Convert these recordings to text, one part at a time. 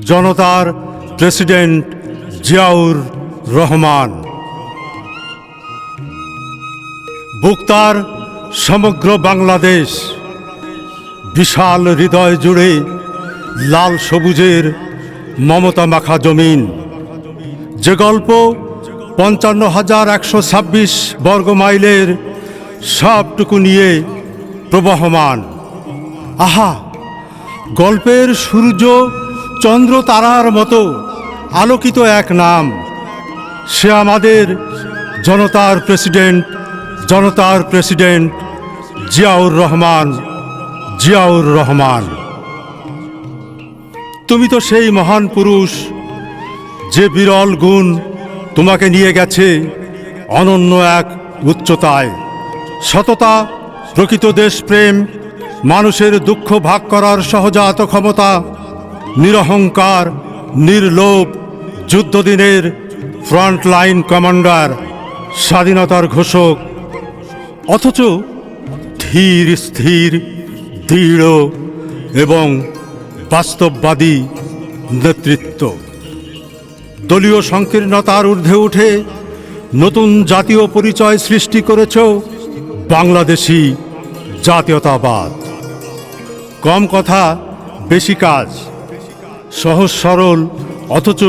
জনতার প্রেসিডেন্ট জিয়াউর রহমান। বুকতার সমগ্র বাংলাদেশ, বিশাল হৃদয় জুড়ে লাল সবুজের মমতা মাখা জমিন। যে গল্প ৫৫,১২৬ বর্গ মাইলের সবটুকু নিয়ে প্রবহমান। আহা, গল্পের সূর্য চন্দ্র তারার মতো আলোকিত এক নাম, সে আমাদের জনতার প্রেসিডেন্ট জিয়াউর রহমান। তুমি তো সেই মহান পুরুষ, যে বিরল গুণ তোমাকে নিয়ে গেছে অনন্য এক উচ্চতায়। সততা, প্রকৃত দেশপ্রেম, মানুষের দুঃখ ভাগ করার সহজাত ক্ষমতা, নিরহংকার, নির্লোভ, যুদ্ধদিনের ফ্রন্টলাইন কমান্ডার, স্বাধীনতার ঘোষক, অথচ ধীর স্থির, দৃঢ় এবং বাস্তববাদী নেতৃত্ব। দলীয় সংকীর্ণতার ঊর্ধ্বে উঠে নতুন জাতীয় পরিচয় সৃষ্টি করেছ বাংলাদেশি জাতীয়তাবাদ। কম কথা বেশি কাজ, সহজ সরল অথচ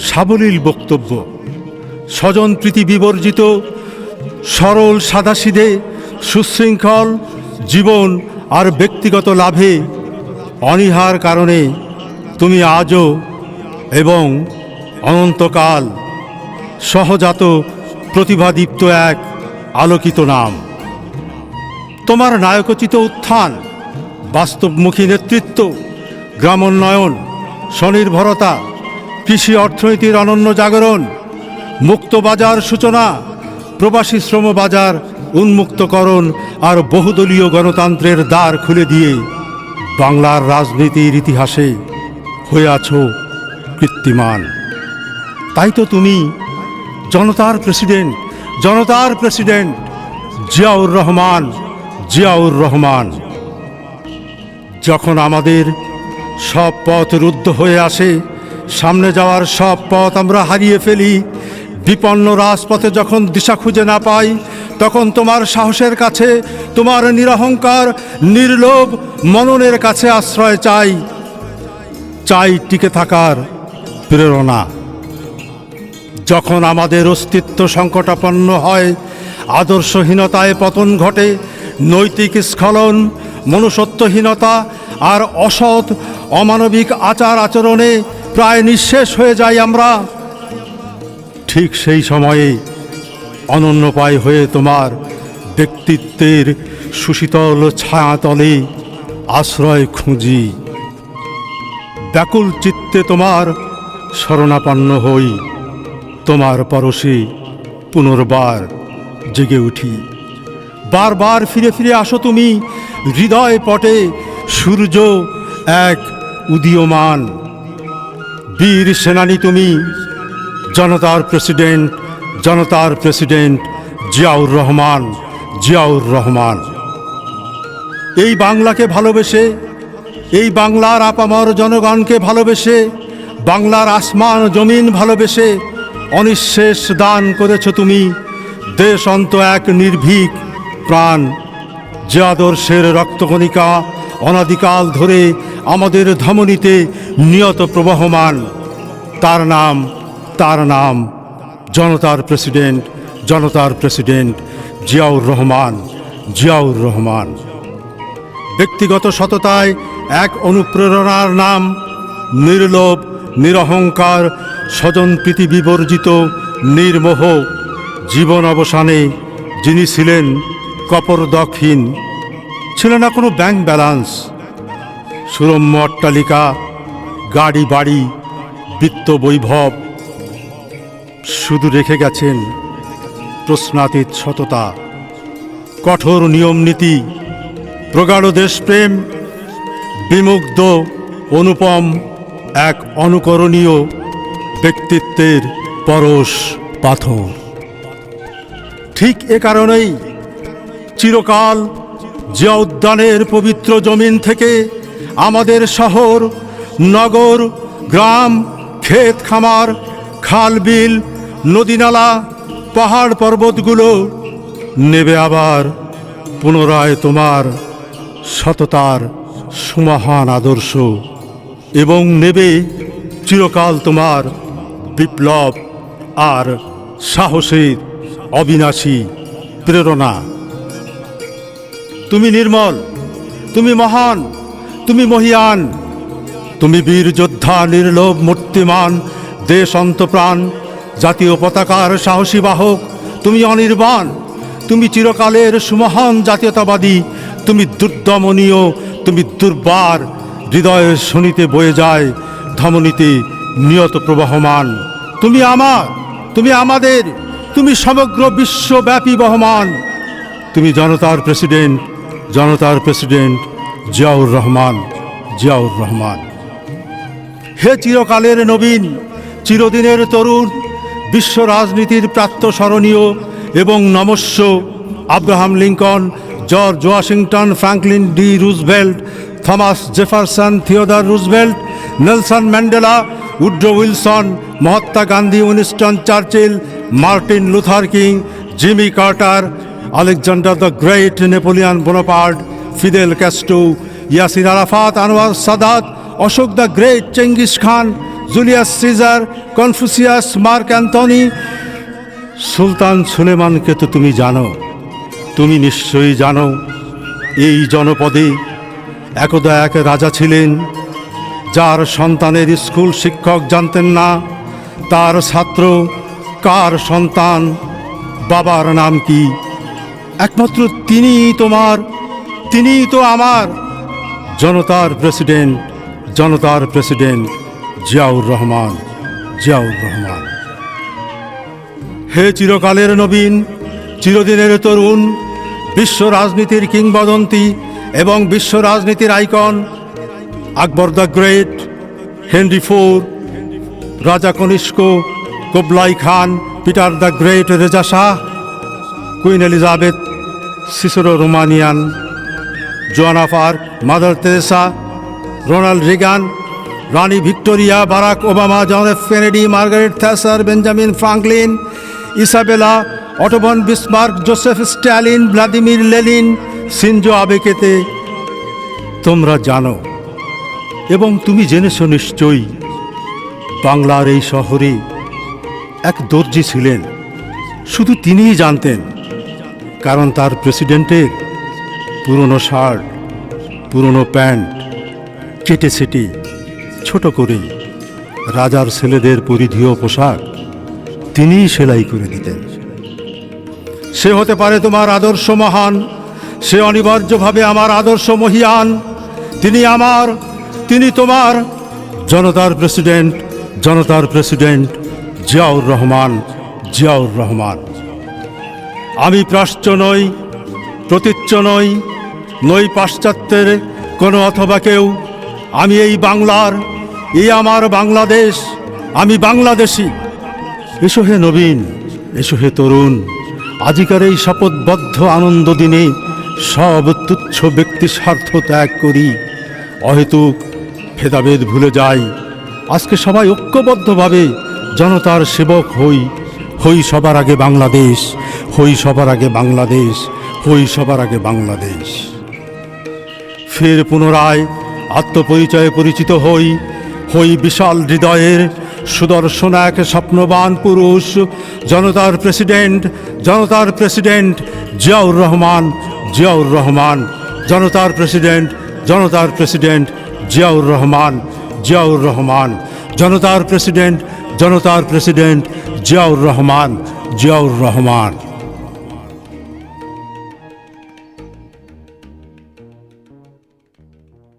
সাবলীল বক্তব্য, স্বজনপ্রীতি বিবর্জিত সরল সাদাসিধে সুশৃঙ্খল জীবন আর ব্যক্তিগত লাভে অনীহার কারণে তুমি আজও এবং অনন্তকাল সহজাত প্রতিভাদীপ্ত এক আলোকিত নাম। তোমার নায়কোচিত উত্থান, বাস্তবমুখী নেতৃত্ব, গ্রামোন্নয়ন, স্বনির্ভরতা, কৃষি অর্থনীতির অনন্য জাগরণ, মুক্ত বাজার সূচনা, প্রবাসী শ্রম বাজার উন্মুক্তকরণ আর বহুদলীয় গণতন্ত্রের দ্বার খুলে দিয়ে বাংলার রাজনীতির ইতিহাসে হয়ে আছো কীর্তিমান। তাই তো তুমি জনতার প্রেসিডেন্ট জিয়াউর রহমান। যখন আমাদের সব পথ রুদ্ধ হয়ে আসে, সামনে যাওয়ার সব পথ আমরা হারিয়ে ফেলি, বিপন্ন রাজপথে যখন দিশা খুঁজে না পাই, তখন তোমার সাহসের কাছে, তোমার নিরহংকার নির্লোভ মননের কাছে আশ্রয় চাই টিকে থাকার প্রেরণা। যখন আমাদের অস্তিত্ব সংকটাপন্ন হয়, আদর্শহীনতায় পতন ঘটে, নৈতিক স্খলন, মনুষ্যত্বহীনতা আর অসৎ অমানবিক আচার আচরণে প্রায় নিঃশেষ হয়ে যাই আমরা, ঠিক সেই সময়ে অনন্যপায় হয়ে তোমার ব্যক্তিত্বের সুশীতল ছায়াতলে আশ্রয় খুঁজি। ব্যাকুল চিত্তে তোমার শরণাপন্ন হই, তোমার পরশে পুনর্বার জেগে উঠি। বারবার ফিরে ফিরে আসো তুমি, হৃদয় পটে সূর্য এক উদীয়মান। বীর সেনানী তুমি, জনতার প্রেসিডেন্ট জিয়াউর রহমান। এই বাংলাকে ভালোবেসে, এই বাংলার আপামর জনগণকে ভালোবেসে, বাংলার আসমান জমিন ভালোবেসে অনিঃশেষ দান করেছ তুমি দেশ অন্ত এক নির্ভীক প্রাণ। যে আদর্শের রক্তকণিকা অনাদিকাল ধরে আমাদের ধমনীতে নিয়ত প্রবহমান, তার নাম জনতার প্রেসিডেন্ট জিয়াউর রহমান। ব্যক্তিগত সততায় এক অনুপ্রেরণার নাম, নির্লোভ, নিরহংকার, স্বজনপ্রীতি বিবর্জিত, নির্মোহ জীবন অবসানে যিনি ছিলেন কপরদকহীন। ছিল না কোনো ব্যাংক ব্যালান্স, সুরম্য অট্টালিকা, গাড়ি বাড়ি, বিত্ত বৈভব, শুধু রেখে গেছেন প্রশ্নাতীত সততা, কঠোর নিয়মনীতি, প্রগাঢ় দেশপ্রেম, বিমুগ্ধ অনুপম এক অনুকরণীয় ব্যক্তিত্বের পরশ পাথর। ঠিক এ কারণেই চিরকাল জিয়া উদ্যানের পবিত্র জমিন থেকে আমাদের শহর, নগর, গ্রাম, ক্ষেত খামার, খাল বিল, নদীনালা, পাহাড় পর্বতগুলো নেবে আবার পুনরায় তোমার সততার সুমহান আদর্শ, এবং নেবে চিরকাল তোমার বিপ্লব আর সাহসের অবিনাশী প্রেরণা। তুমি নির্মল, তুমি মহান, তুমি মহিয়ান, তুমি বীর যোদ্ধা, নির্লোভ, মূর্তিমান, দেশ অন্তপ্রাণ, জাতীয় পতাকার সাহসী বাহক, তুমি অনির্বাণ, তুমি চিরকালের সুমহান জাতীয়তাবাদী, তুমি দুর্দমনীয়, তুমি দুর্বার, হৃদয়ের শনিতে বয়ে যায়, ধমনীতে নিয়ত প্রবহমান। তুমি আমার, তুমি আমাদের, তুমি সমগ্র বিশ্বব্যাপী বহমান। তুমি জনতার প্রেসিডেন্ট, জনতার প্রেসিডেন্ট জিয়াউর রহমান, জিয়াউর রহমান। হে চিরকালের নবীন, চিরদিনের তরুণ, বিশ্ব রাজনীতির প্রাত্যস্মরণীয় এবং নমস্য Abraham Lincoln, George Washington, Franklin D Roosevelt, Thomas Jefferson, Theodore Roosevelt, Nelson Mandela, Woodrow Wilson, Mahatma Gandhi, Winston Churchill, Martin Luther King, Jimmy Carter, Alexander the Great, Napoleon Bonaparte, Fidel Castro, Yasser Arafat, Anwar Sadat, Ashoka the Great, Genghis Khan, Julius Caesar, Confucius, Mark Antony, Sultan সুলেমানকে তো তুমি জানো। তুমি নিশ্চয়ই জানো এই জনপদে একদা এক রাজা ছিলেন, যার সন্তানের স্কুল শিক্ষক জানতেন না তার ছাত্র কার সন্তান, বাবার নাম কি। একমাত্র তিনিই তোমার, তিনিই তো আমার জনতার প্রেসিডেন্ট, জনতার প্রেসিডেন্ট জিয়াউর রহমান, জিয়াউর রহমান। হে চিরকালের নবীন, চিরদিনের তরুণ, বিশ্ব রাজনীতির কিংবদন্তি এবং বিশ্ব রাজনীতির icon, Akbar the Great, Henry four, রাজা Kanishka, Kublai Khan, Peter the Great, Reza Shah, Queen Elizabeth, Cicero Romanian, Joanna Park, Mother Teresa, Ronald Reagan, রানী Victoria, Barack Obama, John F Kennedy, Margaret Thatcher, Benjamin Franklin, Isabella, Otto von Bismarck, Joseph Stalin, Vladimir Lenin, Shinzo আবেকেতে তোমরা জানো। এবং তুমি জেনেছো নিশ্চয়ই, বাংলার এই শহরে এক দর্জি ছিলেন, শুধু তিনিই জানতেন, কারণ তার প্রেসিডেন্টের পুরনো শার্ট, পুরনো প্যান্ট কেটে সেটে ছোট করে রাজার ছেলেদের পরিধেয় পোশাক তিনিই সেলাই করে দিতেন। সে হতে পারে তোমার আদর্শ মহান, সে অনিবার্যভাবে আমার আদর্শ মহিয়ান। তিনি আমার, তিনি তোমার জনতার প্রেসিডেন্ট, জনতার প্রেসিডেন্ট জিয়াউর রহমান, জিয়াউর রহমান। আমি প্রাচ্য নই, প্রতীচ্য নই, নই পাশ্চাত্যের কোনো অথবা কেউ। আমি এই বাংলার, এই আমার বাংলাদেশ, আমি বাংলাদেশি। এসো হে নবীন, এসো হে তরুণ, আজিকার এই শপথবদ্ধ আনন্দ দিনে সব তুচ্ছ ব্যক্তি স্বার্থ ত্যাগ করি, অহেতুক ভেদাভেদ ভুলে যাই। আজকে সবাই ঐক্যবদ্ধভাবে জনতার সেবক হই, হই সবার আগে বাংলাদেশ, হই সবার আগে বাংলাদেশ, হই সবার আগে বাংলাদেশ। ফের পুনরায় আত্মপরিচয়ে পরিচিত হই, হই বিশাল হৃদয়ের সুদর্শন এক স্বপ্নবান পুরুষ, জনতার প্রেসিডেন্ট, জনতার প্রেসিডেন্ট জিয়াউর রহমান, জিয়াউর রহমান, জনতার প্রেসিডেন্ট, জনতার প্রেসিডেন্ট জিয়াউর রহমান, জিয়াউর রহমান, জনতার প্রেসিডেন্ট, জনতার প্রেসিডেন্ট জিয়াউর রহমান, জিয়াউর রহমান।